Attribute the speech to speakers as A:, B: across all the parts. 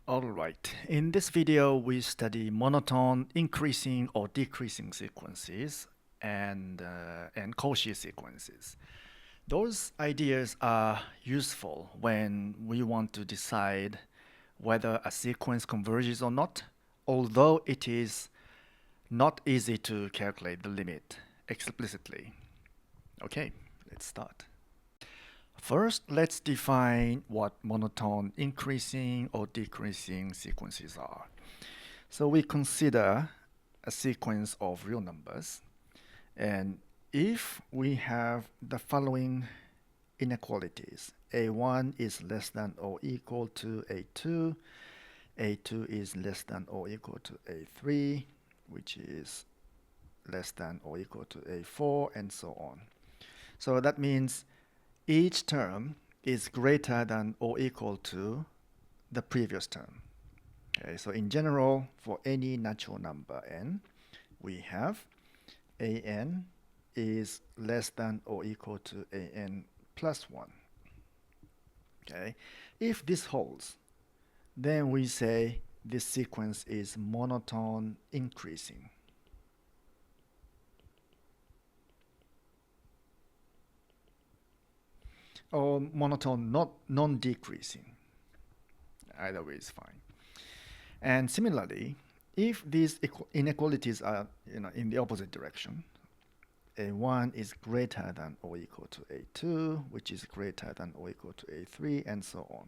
A: Alright, in this video we study monotone increasing or decreasing sequences and Cauchy sequences. Those ideas are useful when we want to decide whether a sequence converges or not, although it is not easy to calculate the limit explicitly. Okay, let's start. First, let's define what monotone increasing or decreasing sequences are. So we consider a sequence of real numbers, and if we have the following inequalities, a1 is less than or equal to a2, a2 is less than or equal to a3, which is less than or equal to a4, and so on. So that means each term is greater than or equal to the previous term. Okay, so in general, for any natural number n, we have an is less than or equal to an plus 1. Okay, if this holds, then we say this sequence is monotone increasing. Or monotone non-decreasing. Either way is fine. And similarly, if these inequalities are in the opposite direction, a1 is greater than or equal to a2, which is greater than or equal to a3, and so on.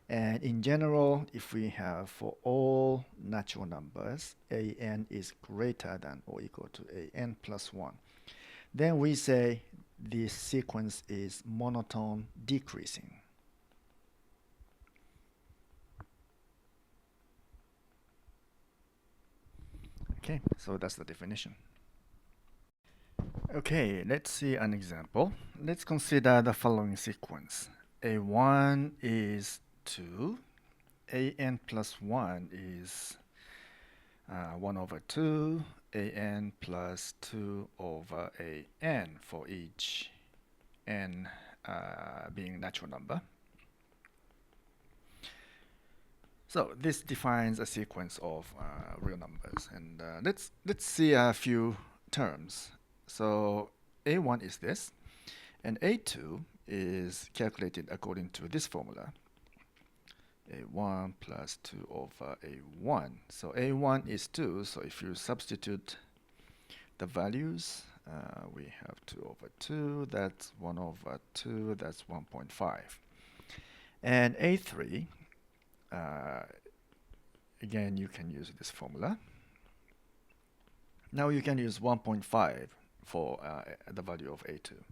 A: And in general, if we have for all natural numbers, an is greater than or equal to an plus 1, then we say this sequence is monotone decreasing. Okay, so that's the definition. Okay, let's see an example. Let's consider the following sequence. A1 is 2, an plus 1 is 1 over 2, an plus 2 over an for each n being natural number. So this defines a sequence of real numbers, and let's see a few terms. So a1 is this, and a2 is calculated according to this formula. a1 plus 2 over a1. So a1 is 2, so if you substitute the values, we have 2 over 2, that's 1 over 2, that's 1.5. And a3, again, you can use this formula. Now you can use 1.5 for the value of a2.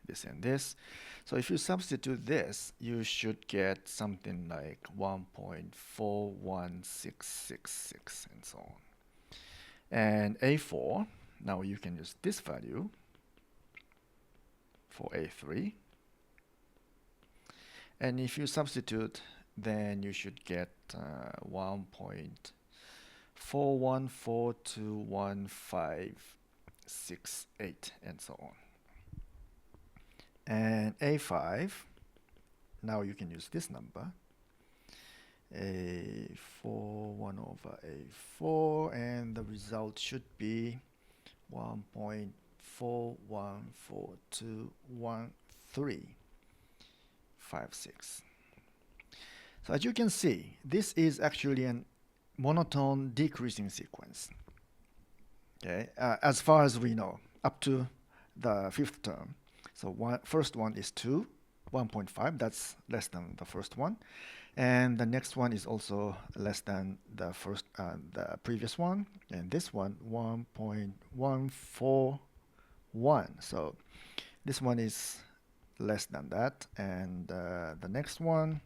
A: This and this. So if you substitute this, you should get something like 1.41666 and so on. And a4, now you can use this value for a3. And if you substitute, then you should get 1.4142158 and so on. And a5, now you can use this number, a4, 1 over a4, and the result should be 1.41421356. So as you can see, this is actually a monotone decreasing sequence. Okay, as far as we know, up to the fifth term. So first one is 2, 1.5, that's less than the first one. And the next one is also less than the previous one. And this one, 1.141. So this one is less than that. And the next one,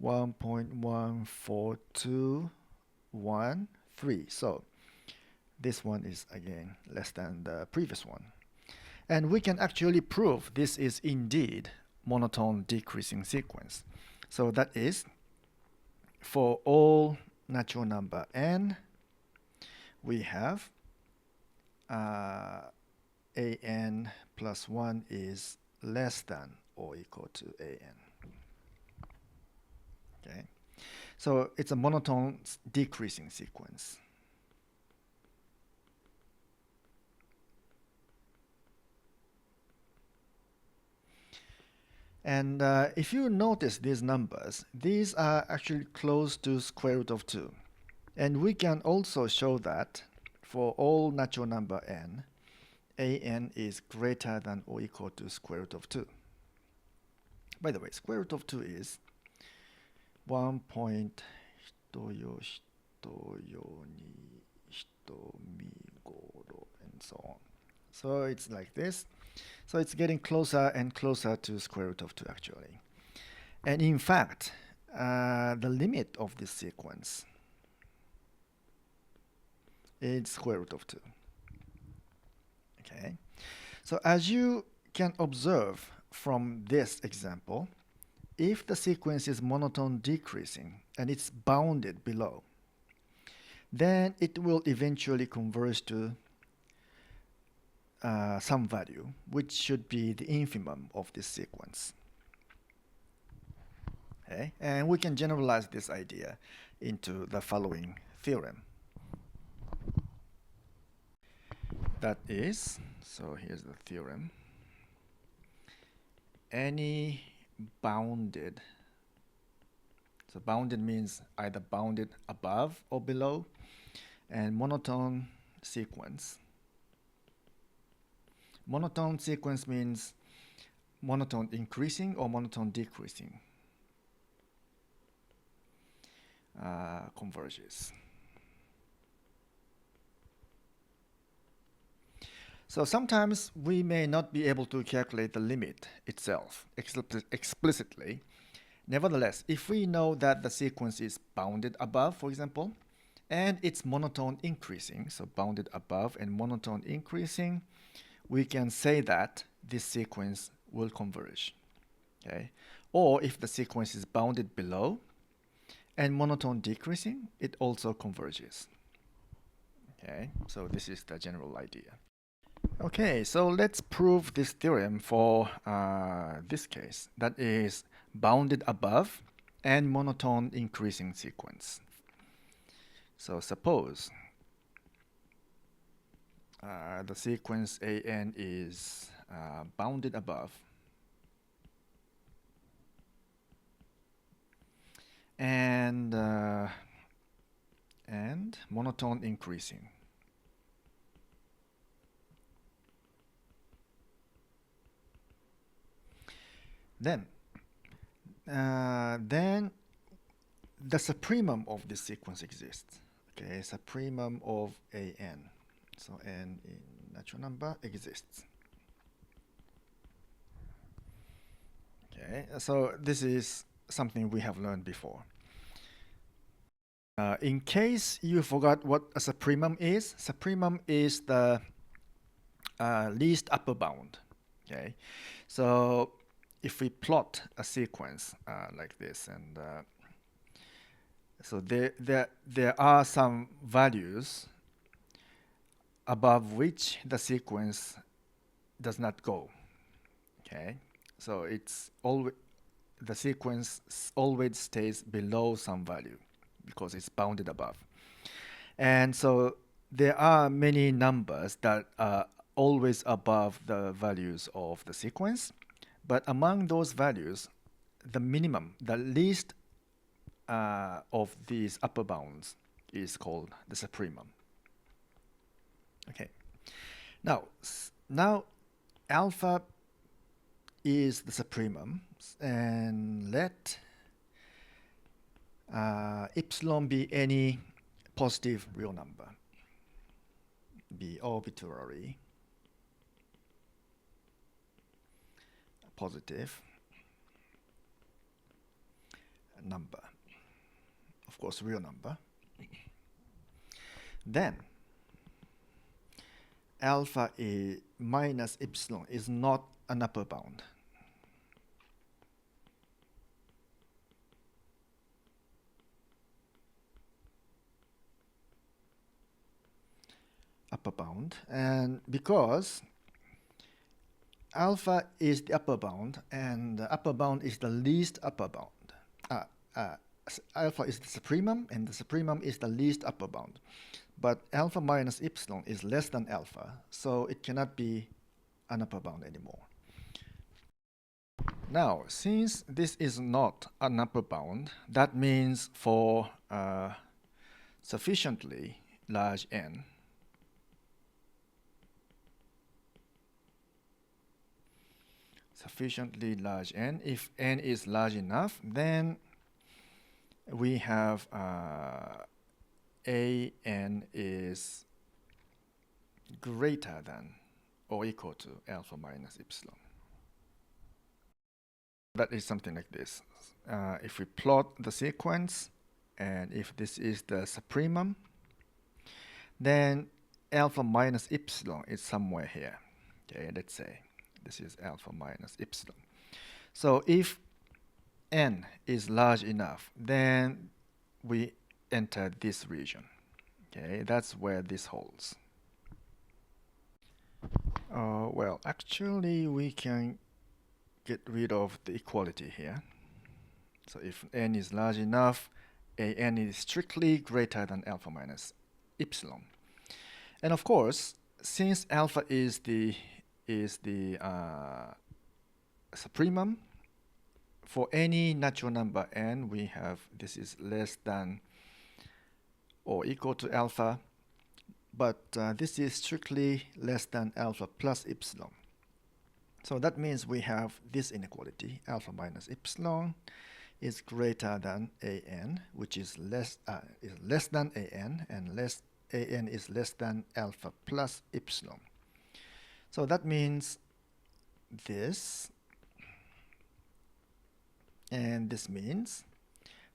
A: 1.14213. So this one is again less than the previous one. And we can actually prove this is indeed monotone decreasing sequence. So that is, for all natural number n, we have an plus 1 is less than or equal to an. Okay. So it's a monotone decreasing sequence. And if you notice these numbers, these are actually close to square root of 2. And we can also show that for all natural number n, an is greater than or equal to square root of 2. By the way, square root of 2 is 1.1よ1よ21み5and so on. So it's like this. So it's getting closer and closer to square root of 2 actually. And in fact, the limit of this sequence is square root of 2. Okay. So as you can observe from this example, if the sequence is monotone decreasing and it's bounded below, then it will eventually converge to some value, which should be the infimum of this sequence. Okay? And we can generalize this idea into the following theorem. That is, so here's the theorem. Any bounded, so bounded means either bounded above or below, and monotone sequence. Monotone sequence means monotone increasing or monotone decreasing. Converges. So sometimes we may not be able to calculate the limit itself explicitly. Nevertheless, if we know that the sequence is bounded above, for example, and it's monotone increasing, so bounded above and monotone increasing, we can say that this sequence will converge. Okay? Or if the sequence is bounded below and monotone decreasing, it also converges. Okay, so this is the general idea. Okay, so let's prove this theorem for this case. That is bounded above and monotone increasing sequence. So suppose the sequence an is bounded above and monotone increasing. Then the supremum of this sequence exists. Okay, supremum of an. So n in natural number exists. Okay, so this is something we have learned before. In case you forgot what a supremum is the least upper bound. Okay, so if we plot a sequence like this, and so there are some values above which the sequence does not go. Okay, so it's always the sequence always stays below some value because it's bounded above. And so there are many numbers that are always above the values of the sequence, but among those values, the minimum, the least of these upper bounds is called the supremum. Okay. Now alpha is the supremum, and let epsilon be any positive real number, be arbitrary positive number, of course real number. Then alpha minus epsilon is not an upper bound. Upper bound, and because alpha is the upper bound and the upper bound is the least upper bound, alpha is the supremum, and the supremum is the least upper bound. But alpha minus epsilon is less than alpha, so it cannot be an upper bound anymore. Now, since this is not an upper bound, that means for sufficiently large n, if n is large enough, then we have an is greater than or equal to alpha minus epsilon. That is something like this. If we plot the sequence, and if this is the supremum, then alpha minus epsilon is somewhere here. Okay, let's say this is alpha minus epsilon. So if n is large enough, then we enter this region. Okay, that's where this holds. Well, actually, we can get rid of the equality here. So if n is large enough, an is strictly greater than alpha minus epsilon. And of course, since alpha is the supremum, for any natural number n, we have this is less than or equal to alpha, but this is strictly less than alpha plus epsilon. So that means we have this inequality, alpha minus epsilon is greater than an, which is less than an, and an is less than alpha plus epsilon. So that means this, and this means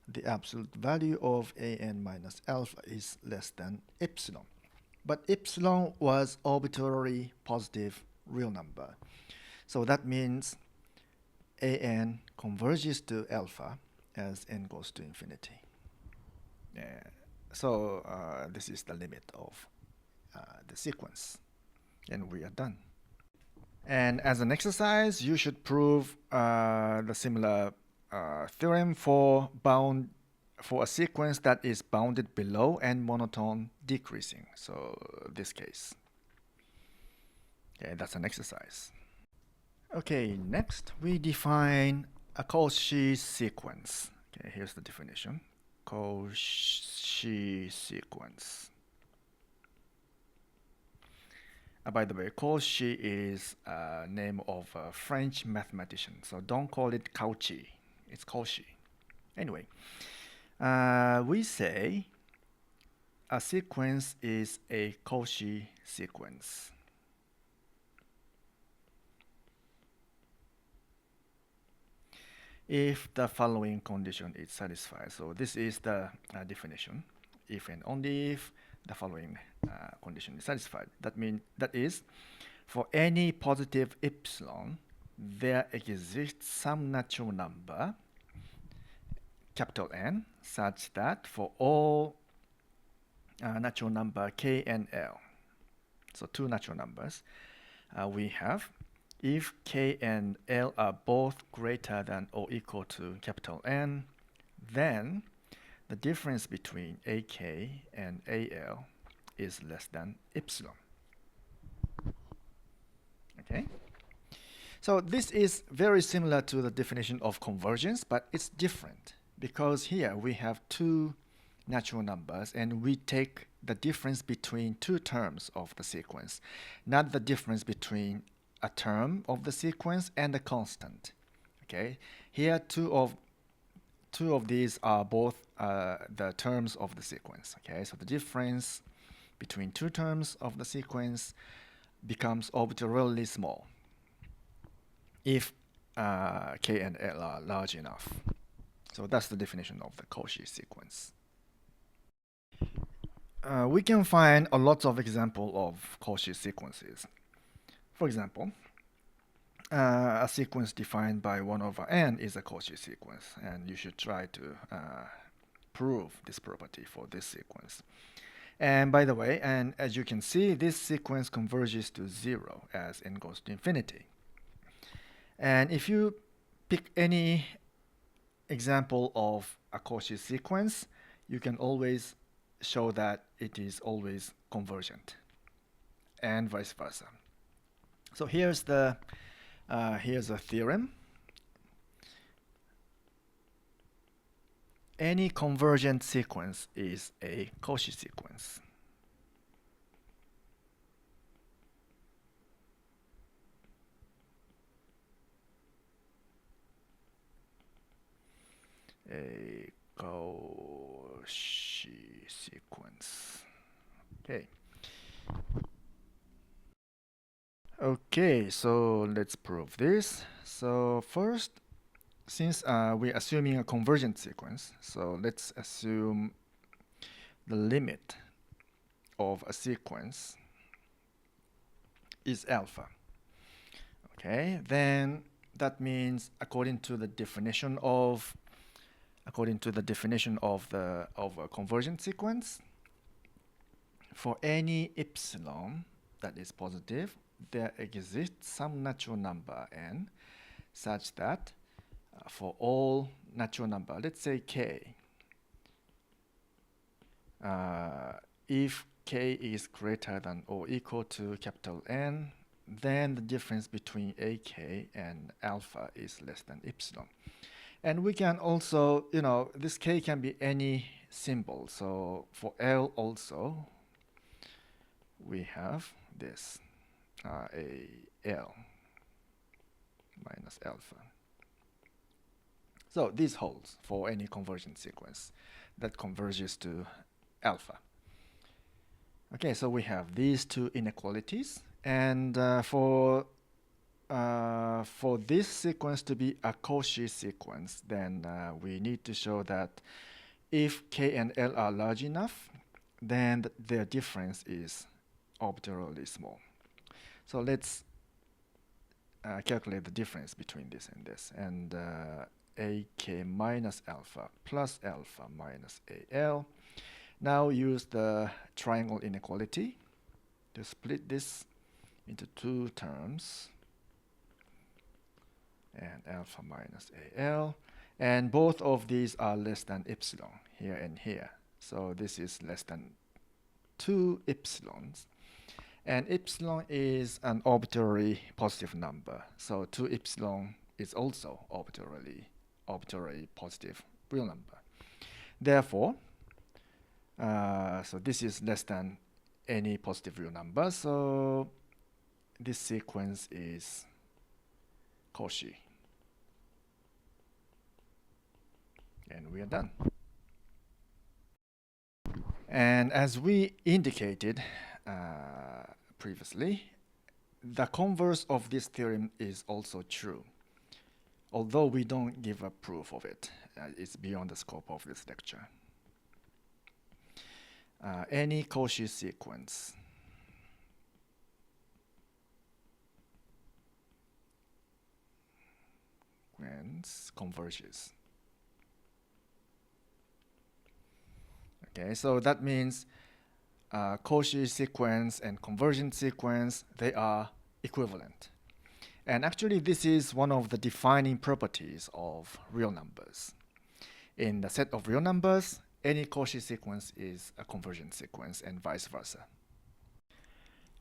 A: the absolute value of an minus alpha is less than epsilon. But epsilon was arbitrary positive real number. So that means an converges to alpha as n goes to infinity. So this is the limit of the sequence. And we are done. And as an exercise, you should prove the similar theorem for a sequence that is bounded below and monotone decreasing. So this case. Okay, that's an exercise. Okay, next we define a Cauchy sequence. Okay, here's the definition. Cauchy sequence. By the way, Cauchy is a name of a French mathematician, so don't call it Cauchy. It's Cauchy. Anyway, we say a sequence is a Cauchy sequence. If the following condition is satisfied. So this is the definition. If and only if the following condition is satisfied. That is, for any positive epsilon, there exists some natural number, capital N, such that for all natural number k and l, so two natural numbers, we have if k and l are both greater than or equal to capital N, then the difference between ak and al is less than epsilon. Okay? So this is very similar to the definition of convergence, but it's different because here we have two natural numbers and we take the difference between two terms of the sequence, not the difference between a term of the sequence and a constant. Okay? Here two of these are both the terms of the sequence. Okay? So the difference between two terms of the sequence becomes arbitrarily small if k and l are large enough. So that's the definition of the Cauchy sequence. We can find a lot of examples of Cauchy sequences. For example, a sequence defined by 1 over n is a Cauchy sequence, and you should try to prove this property for this sequence. And by the way, and as you can see, this sequence converges to 0 as n goes to infinity. And if you pick any example of a Cauchy sequence, you can always show that it is always convergent, and vice versa. So here's a theorem. Any convergent sequence is a Cauchy sequence. A Cauchy sequence. Okay. Okay, so let's prove this. So first, since we're assuming a convergent sequence, so let's assume the limit of a sequence is alpha. Okay, then that means according to the definition of a convergent sequence, for any epsilon that is positive, there exists some natural number n such that for all natural number, let's say k, if k is greater than or equal to capital N, then the difference between ak and alpha is less than epsilon. And we can also, this k can be any symbol. So for L also, we have this, a L minus alpha. So this holds for any convergent sequence that converges to alpha. Okay, so we have these two inequalities, and for this sequence to be a Cauchy sequence, then we need to show that if k and L are large enough, then their difference is arbitrarily small. So let's calculate the difference between this and this, and ak minus alpha plus alpha minus al. Now use the triangle inequality to split this into two terms, and alpha minus al, and both of these are less than epsilon here and here. So this is less than 2 epsilons, and epsilon is an arbitrary positive number. So 2 epsilon is also arbitrary positive real number. Therefore, so this is less than any positive real number. So this sequence is Cauchy. And we are done. And as we indicated previously, the converse of this theorem is also true. Although we don't give a proof of it, it's beyond the scope of this lecture. Any Cauchy sequence converges. Okay, so that means Cauchy sequence and convergent sequence, they are equivalent. And actually, this is one of the defining properties of real numbers. In the set of real numbers, any Cauchy sequence is a convergent sequence and vice versa.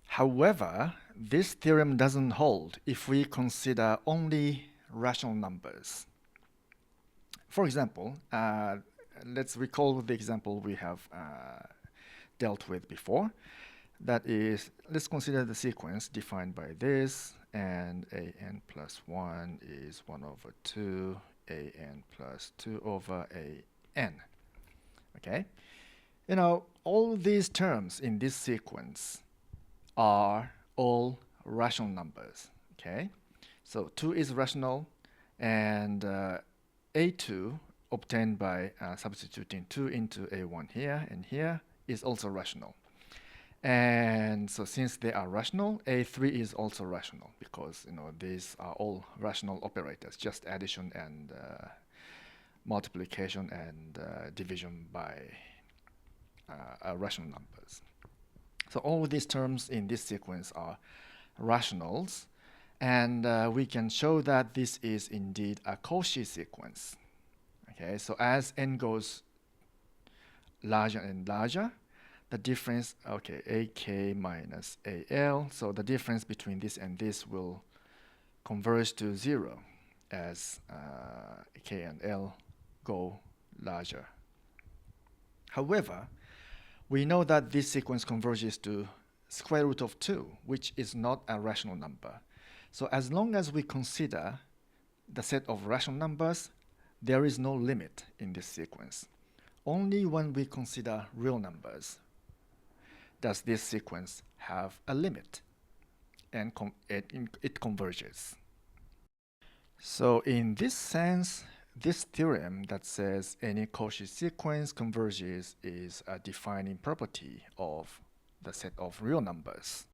A: However, this theorem doesn't hold if we consider only rational numbers. For example, let's recall the example we have dealt with before. That is, let's consider the sequence defined by this, and an plus 1 is 1 over 2, an plus 2 over an. Okay? All these terms in this sequence are all rational numbers. Okay? So 2 is rational, and a2 obtained by substituting 2 into a1 here and here is also rational. And so since they are rational, a3 is also rational, because these are all rational operators, just addition and multiplication and division by rational numbers. So all these terms in this sequence are rationals, and we can show that this is indeed a Cauchy sequence. Okay, so as n goes larger and larger, the difference, okay, AK minus AL, so the difference between this and this will converge to 0 as K and L go larger. However, we know that this sequence converges to square root of 2, which is not a rational number. So as long as we consider the set of rational numbers, there is no limit in this sequence. Only when we consider real numbers does this sequence have a limit, and it converges. So in this sense, this theorem that says any Cauchy sequence converges is a defining property of the set of real numbers.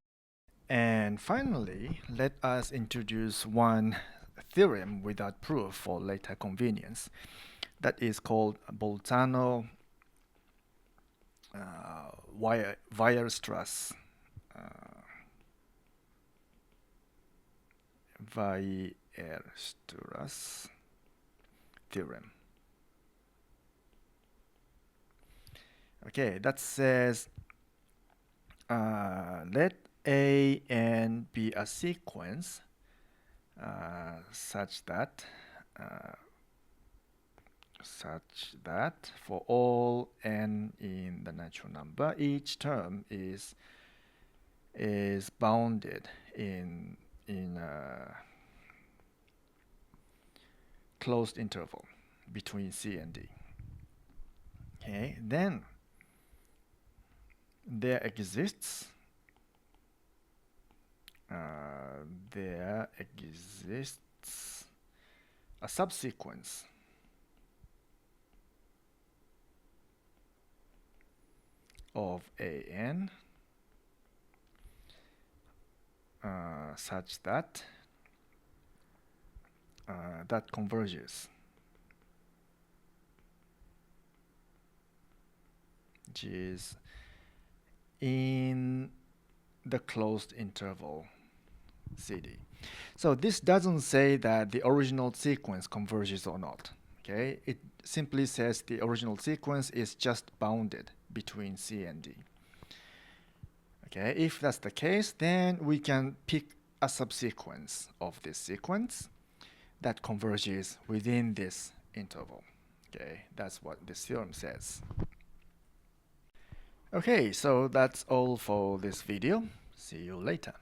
A: And finally, let us introduce one theorem without proof for later convenience that is called Bolzano-Weierstrass theorem. Okay, that says let A n be a sequence such that for all n in the natural number, each term is bounded in a closed interval between C and D. Okay, then there exists a subsequence of an such that that converges, which is in the closed interval CD. So this doesn't say that the original sequence converges or not. Okay, it simply says the original sequence is just bounded between C and D. Okay, if that's the case, then we can pick a subsequence of this sequence that converges within this interval. Okay, that's what this theorem says. Okay, so that's all for this video. See you later.